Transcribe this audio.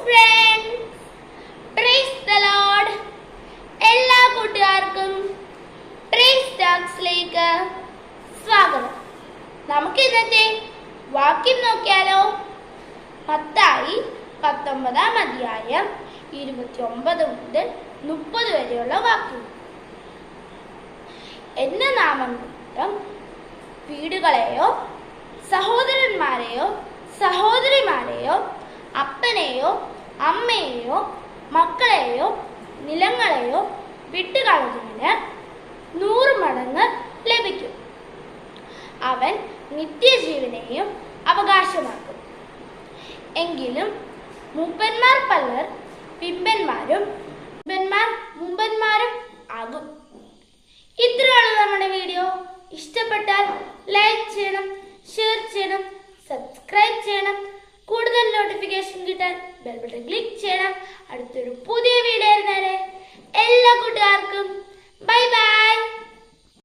friends, praise the Lord. എല്ലാ കൂട്ടുകാർക്കും price ടാക്സിലേക്ക് സ്വാഗതം. നമുക്ക് ഇന്നത്തെ വാക്യം നോക്കിയാലോ? മത്തായി 19-ാം അധ്യായം 29 മുതൽ 30 വരെയുള്ള വാക്യം. എന്റെ നാമം നിമിത്തം വീടുകളെയോ സഹോദരന്മാരെയോ സഹോദരിമാരെയോ അപ്പനെയോ അമ്മയെയോ മക്കളെയോ നിലങ്ങളെയോ വിട്ടുകളഞ്ഞവന് 100 മടങ്ങ് ലഭിക്കും. അവൻ നിത്യജീവനെയും അവകാശമാക്കും. എങ്കിലും മൂപ്പന്മാർ പലർ പിമ്പന്മാരും പിമ്പന്മാർ മുമ്പന്മാരും ആകും. ഇത്രയുള്ള നമ്മുടെ വീഡിയോ. ഇഷ്ടപ്പെട്ടാൽ ലൈക്ക് ചെയ്യണം, ഷെയർ ചെയ്യണം, സബ്സ്ക്രൈബ് ചെയ്യണം. കൂടുതൽ നോട്ടിഫിക്കേഷൻ കിട്ടാൻ ബെൽ ബട്ടൺ ക്ലിക്ക് ചെയ്യണം. അടുത്തൊരു പുതിയ വീഡിയോ